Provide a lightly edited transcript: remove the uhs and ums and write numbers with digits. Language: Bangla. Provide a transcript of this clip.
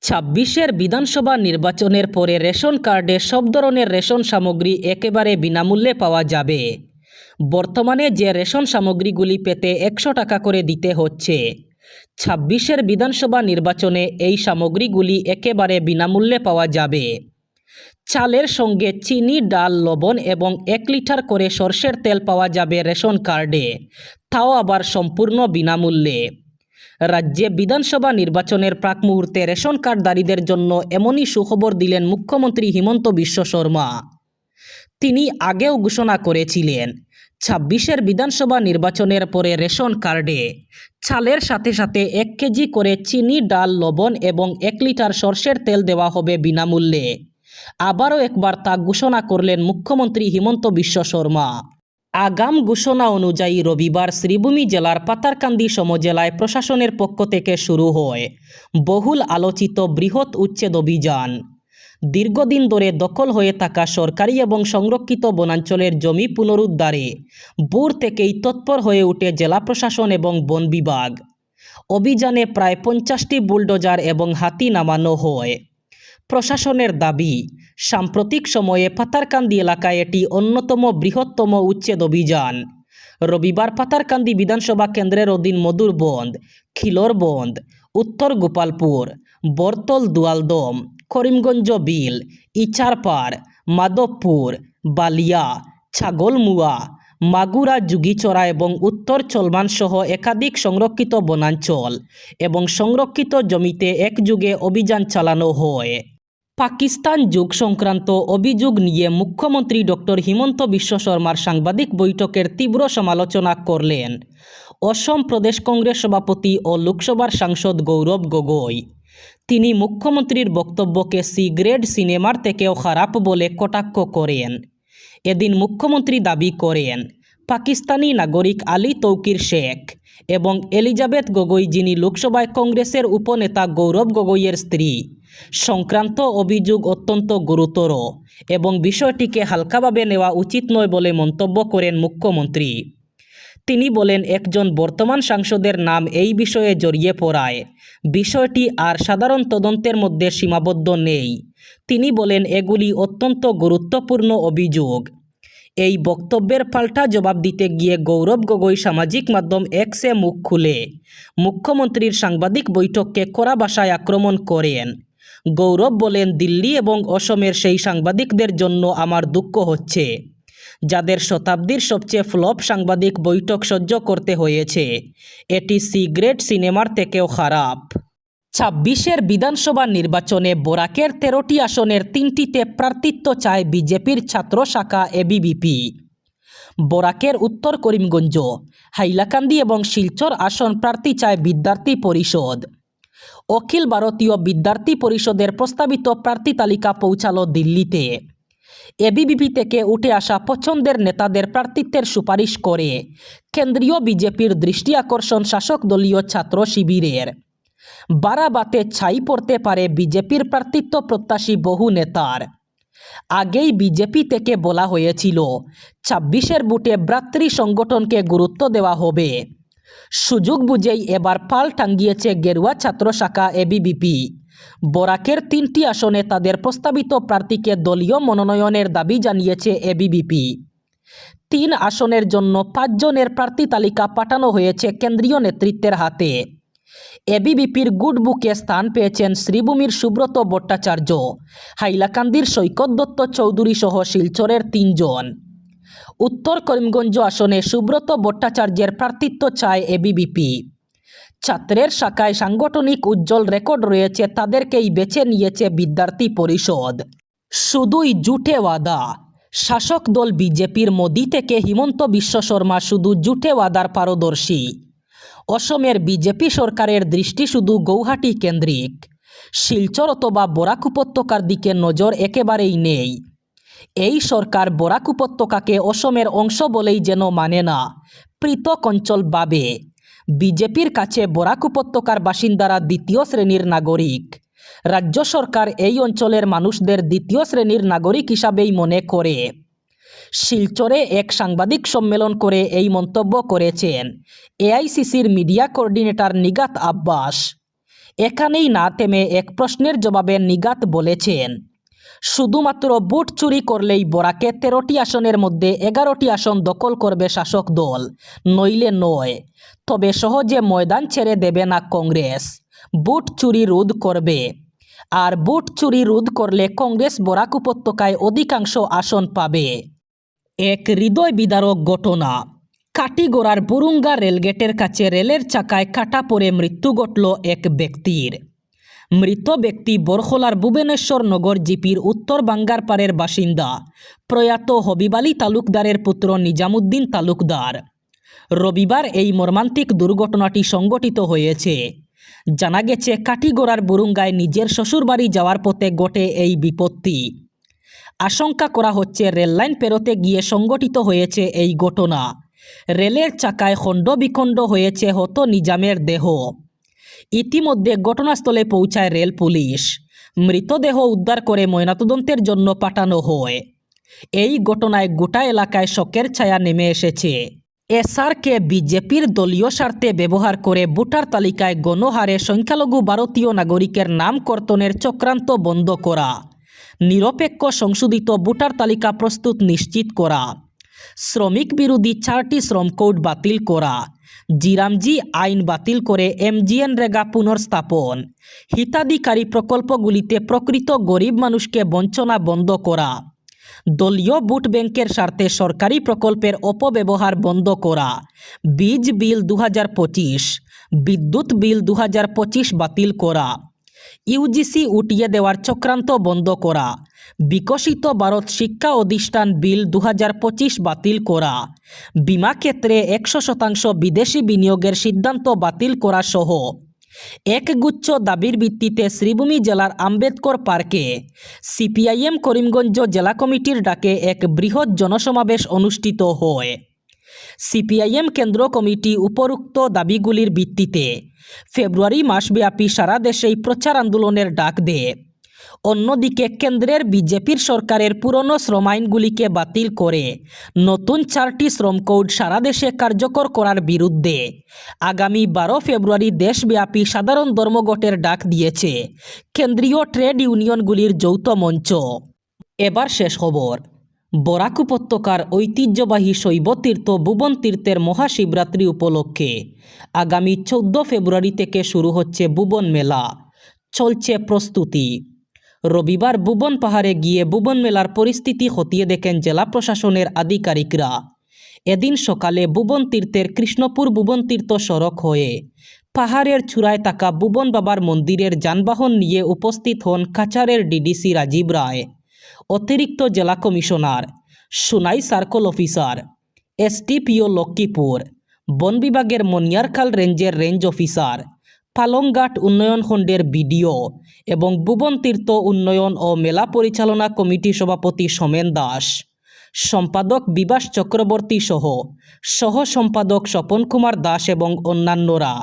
২৬-এর বিধানসভা নির্বাচনের পরে রেশন কার্ডে সব ধরনের রেশন সামগ্রী একেবারে বিনামূল্যে পাওয়া যাবে। বর্তমানে যে রেশন সামগ্রীগুলি পেতে ১০০ টাকা করে দিতে হচ্ছে, ২৬-এর বিধানসভা নির্বাচনে এই সামগ্রীগুলি একেবারে বিনামূল্যে পাওয়া যাবে। চালের সঙ্গে চিনি, ডাল, লবণ এবং ১ লিটার করে সরষের তেল পাওয়া যাবে রেশন কার্ডে, তাও আবার সম্পূর্ণ বিনামূল্যে। রাজ্যে বিধানসভা নির্বাচনের প্রাক মুহূর্তে রেশন কার্ডধারীদের জন্য এমনই সুখবর দিলেন মুখ্যমন্ত্রী হিমন্ত বিশ্ব শর্মা। তিনি আগেও ঘোষণা করেছিলেন ২৬-এর বিধানসভা নির্বাচনের পরে রেশন কার্ডে চালের সাথে সাথে ১ কেজি করে চিনি, ডাল, লবণ এবং ১ লিটার সরষের তেল দেওয়া হবে বিনামূল্যে। আবারও একবার তা ঘোষণা করলেন মুখ্যমন্ত্রী হিমন্ত বিশ্ব শর্মা। আগাম ঘোষণা অনুযায়ী রবিবার শ্রীভূমি জেলার পাতারকান্দি সমজেলায় প্রশাসনের পক্ষ থেকে শুরু হয় বহুল আলোচিত বৃহৎ উচ্ছেদ অভিযান। দীর্ঘদিন ধরে দখল হয়ে থাকা সরকারি এবং সংরক্ষিত বনাঞ্চলের জমি পুনরুদ্ধারে ভোর থেকেই তৎপর হয়ে ওঠে জেলা প্রশাসন এবং বন বিভাগ। অভিযানে প্রায় ৫০টি বুলডোজার এবং হাতি নামানো হয়। প্রশাসনের দাবি, সাম্প্রতিক সময়ে পাতারকান্দি এলাকায় এটি অন্যতম বৃহত্তম উচ্ছেদ অভিযান। রবিবার পাতারকান্দি বিধানসভা কেন্দ্রের অধীন মধুরবন্দ, খিলরবন্দ, উত্তর গোপালপুর, বরতল দুয়ালদম, করিমগঞ্জ বিল, ইচারপাড়, মাধবপুর, বালিয়া, ছাগলমুয়া, মাগুরা, যুগিচড়া এবং উত্তর চলমান সহ একাধিক সংরক্ষিত বনাঞ্চল এবং সংরক্ষিত জমিতে একযোগে অভিযান চালানো হয়। পাকিস্তান যুগ সংক্রান্ত অভিযোগ নিয়ে মুখ্যমন্ত্রী ডক্টর হিমন্ত বিশ্ব শর্মার সাংবাদিক বৈঠকের তীব্র সমালোচনা করলেন অসম প্রদেশ কংগ্রেস সভাপতি ও লোকসভার সাংসদ গৌরব গগৈ। তিনি মুখ্যমন্ত্রীর বক্তব্যকে সি গ্রেড সিনেমার থেকেও খারাপ বলে কটাক্ষ করেন। এদিন মুখ্যমন্ত্রী দাবি করেন পাকিস্তানি নাগরিক আলী তৌকির শেখ এবং এলিজাবেথ গগৈ, যিনি লোকসভায় কংগ্রেসের উপনেতা গৌরব গগৈয়ের স্ত্রী, সংক্রান্ত অভিযোগ অত্যন্ত গুরুতর এবং বিষয়টিকে হালকাভাবে নেওয়া উচিত নয় বলে মন্তব্য করেন মুখ্যমন্ত্রী। তিনি বলেন, একজন বর্তমান সাংসদের নাম এই বিষয়ে জড়িয়ে পড়ায় বিষয়টি আর সাধারণ তদন্তের মধ্যে সীমাবদ্ধ নেই। তিনি বলেন, এগুলি অত্যন্ত গুরুত্বপূর্ণ অভিযোগ। এই বক্তব্যের পাল্টা জবাব দিতে গিয়ে গৌরব গগৈ সামাজিক মাধ্যম এক্সে মুখ খুলে মুখ্যমন্ত্রীর সাংবাদিক বৈঠককে কড়া ভাষায় আক্রমণ করেন। গৌরব বলেন, দিল্লি এবং অসমের সেই সাংবাদিকদের জন্য আমার দুঃখ হচ্ছে, যাদের শতাব্দীর সবচেয়ে ফ্লপ সাংবাদিক বৈঠক সহ্য করতে হয়েছে। এটি সি গ্রেড সিনেমার থেকেও খারাপ। ২৬-এর বিধানসভা নির্বাচনে বরাকের ১৩টি আসনের ৩টিতে প্রার্থিত্ব চায় বিজেপির ছাত্র শাখা এবিভিপি। বরাকের উত্তর করিমগঞ্জ, হাইলাকান্দি এবং শিলচর আসন প্রার্থী চায় বিদ্যার্থী পরিষদ। অখিল ভারতীয় বিদ্যার্থী পরিষদের প্রস্তাবিত প্রার্থী তালিকা পৌঁছালো দিল্লিতে। এবিভিপি থেকে উঠে আসা পছন্দের নেতাদের প্রার্থিত্বের সুপারিশ করে কেন্দ্রীয় বিজেপির দৃষ্টি আকর্ষণ শাসক দলীয় ছাত্র শিবিরের। বারাবাতে ছাই পড়তে পারে বিজেপির প্রার্থিত্ব প্রত্যাশী বহু নেতার। আগেই বিজেপি থেকে বলা হয়েছিল ২৬-এর বুথে ভ্রাতৃ সংগঠনকে গুরুত্ব দেওয়া হবে। সুযোগ বুঝেই এবার পাল টাঙ্গিয়েছে গেরুয়া ছাত্র শাখা এবিভিপি। বরাকের ৩টি আসনে তাদের প্রস্তাবিত প্রার্থীকে দলীয় মনোনয়নের দাবি জানিয়েছে এবিভিপি। ৩ আসনের জন্য ৫ জনের প্রার্থী তালিকা পাঠানো হয়েছে কেন্দ্রীয় নেতৃত্বের হাতে। এবিভিপির গুড বুকে স্থান পেয়েছেন শ্রীভূমির সুব্রত ভট্টাচার্য, হাইলাকান্দির সৈকত দত্ত চৌধুরী সহ শিলচরের ৩ জন। উত্তর করিমগঞ্জ আসনে সুব্রত ভট্টাচার্যের প্রার্থিত্ব চায় এবিভিপি। ছাত্রের শাখায় সাংগঠনিক উজ্জ্বল রেকর্ড রয়েছে, তাদেরকেই বেছে নিয়েছে বিদ্যার্থী পরিষদ। শুধুই জুটে ওয়াদা। শাসক দল বিজেপির মোদি থেকে হিমন্ত বিশ্ব শর্মা শুধু জুটে ওয়াদার পারদর্শী। অসমের বিজেপি সরকারের দৃষ্টি শুধু গৌহাটি কেন্দ্রিক। শিলচর অথবা বরাক উপত্যকার দিকে নজর একেবারেই নেই। এই সরকার বরাক উপত্যকাকে অসমের অংশ বলেই যেন মানে না, পৃথক অঞ্চল ভাবে। বিজেপির কাছে বরাক উপত্যকার বাসিন্দারা দ্বিতীয় শ্রেণীর নাগরিক। রাজ্য সরকার এই অঞ্চলের মানুষদের দ্বিতীয় শ্রেণীর নাগরিক হিসাবেই মনে করে। শিলচরে এক সাংবাদিক সম্মেলন করে এই মন্তব্য করেছেন এআইসিসির মিডিয়া কোঅর্ডিনেটর নিগাত আব্বাস। এখানেই না থেমে এক প্রশ্নের জবাবে নিগাত বলেছেন, শুধুমাত্র ভোট চুরি করলেই বরাকে 13টি আসনের মধ্যে 11টি আসন দখল করবে শাসক দল, নইলে নয়। তবে সহজে ময়দান ছেড়ে দেবে না কংগ্রেস, ভোট চুরি রোধ করবে। আর ভোট চুরি রোধ করলে কংগ্রেস বরাক উপত্যকায় অধিকাংশ আসন পাবে। এক হৃদয় বিদারক ঘটনা। কাটিগড়ার বুরুঙ্গা রেলগেটের কাছে রেলের চাকায় কাটা পড়ে মৃত্যু ঘটল এক ব্যক্তির। মৃত ব্যক্তি বরখলার ভুবনেশ্বর নগর জিপির উত্তর বাঙ্গারপাড়ের বাসিন্দা প্রয়াত হবিব আলী তালুকদারের পুত্র নিজামুদ্দিন তালুকদার। রবিবার এই মর্মান্তিক দুর্ঘটনাটি সংঘটিত হয়েছে। জানা গেছে কাটিগড়ার বুরুঙ্গায় নিজের শ্বশুরবাড়ি যাওয়ার পথে ঘটে এই বিপত্তি। আশঙ্কা করা হচ্ছে রেললাইন পেরোতে গিয়ে সংঘটিত হয়েছে এই ঘটনা। রেলের চাকায় খণ্ড বিখণ্ড হয়েছে হত নিজামের দেহ। ইতিমধ্যে ঘটনাস্থলে পৌঁছায় রেল পুলিশ। মৃতদেহ উদ্ধার করে ময়নাতদন্তের জন্য পাঠানো হয়। এই ঘটনায় গোটা এলাকায় শোকের ছায়া নেমে এসেছে। এসআরকে বিজেপির দলীয় স্বার্থে ব্যবহার করে ভোটার তালিকায় গণহারে সংখ্যালঘু ভারতীয় নাগরিকের নাম কর্তনের চক্রান্ত বন্ধ করা, নিরপেক্ষ সংশোধিত ভোটার তালিকা প্রস্তুত নিশ্চিত করা, শ্রমিক বিরোধী 4টি শ্রম কোড বাতিল করা, জিরামজি আইন বাতিল করে এমজিএনরেগা পুনর্স্থাপন, হিতাধিকারী প্রকল্পগুলিতে প্রকৃত গরিব মানুষকে বঞ্চনা বন্ধ করা, দলীয় ভোট ব্যাংকের স্বার্থে সরকারি প্রকল্পের অপব্যবহার বন্ধ করা, বীজ বিল 2025, বিদ্যুৎ বিল 2025 বাতিল করা, ইউজিসি উঠিয়ে দেওয়ার চক্রান্ত বন্ধ করা, বিকশিত ভারত শিক্ষা অধিষ্ঠান বিল 2025 বাতিল করা, বিমা ক্ষেত্রে 100% বিদেশি বিনিয়োগের সিদ্ধান্ত বাতিল করা সহ একগুচ্ছ দাবির ভিত্তিতে শ্রীভূমি জেলার আম্বেদকর পার্কে সিপিআইএম করিমগঞ্জ জেলা কমিটির ডাকে এক বৃহৎ জনসমাবেশ অনুষ্ঠিত হয়। সিপিআইএম কেন্দ্র কমিটি উপরোক্ত দাবিগুলির ভিত্তিতে ফেব্রুয়ারি মাসব্যাপী সারা দেশেই প্রচার আন্দোলনের ডাক দেয়। অন্যদিকে কেন্দ্রের বিজেপির সরকারের পুরনো শ্রম আইনগুলিকে বাতিল করে নতুন 4টি শ্রম কোড সারা দেশে কার্যকর করার বিরুদ্ধে আগামী 12 ফেব্রুয়ারি দেশব্যাপী সাধারণ ধর্মঘটের ডাক দিয়েছে কেন্দ্রীয় ট্রেড ইউনিয়নগুলির যৌথ মঞ্চ। এবার শেষ খবর। বরাক উপত্যকার ঐতিহ্যবাহী শৈব তীর্থ ভুবন তীর্থের মহাশিবরাত্রি উপলক্ষে আগামী 14 ফেব্রুয়ারি থেকে শুরু হচ্ছে ভুবন মেলা। চলছে প্রস্তুতি। রবিবার ভুবন পাহাড়ে গিয়ে ভুবন মেলার পরিস্থিতি খতিয়ে দেখেন জেলা প্রশাসনের আধিকারিকরা। এদিন সকালে ভুবন তীর্থের কৃষ্ণপুর ভুবন তীর্থ সড়ক হয়ে পাহাড়ের চূড়ায় থাকা ভুবন বাবার মন্দিরের যানবাহন নিয়ে উপস্থিত হন কাছাড়ের ডিডিসি রাজীব রায়, অতিরিক্ত জেলা commissioner, Sonai circle officer, SDPO Lakshmipur, বন বিভাগের মনিয়ারখাল রেঞ্জের রেঞ্জ অফিসার, পালংঘাট উন্নয়ন খণ্ডের বিডিও এবং ভুবন তীর্থ উন্নয়ন ও মেলা পরিচালনা কমিটি সভাপতি সোমেন দাস, সম্পাদক বিভাস চক্রবর্তী সহ সহ সম্পাদক স্বপন কুমার দাস এবং অন্যান্যরা।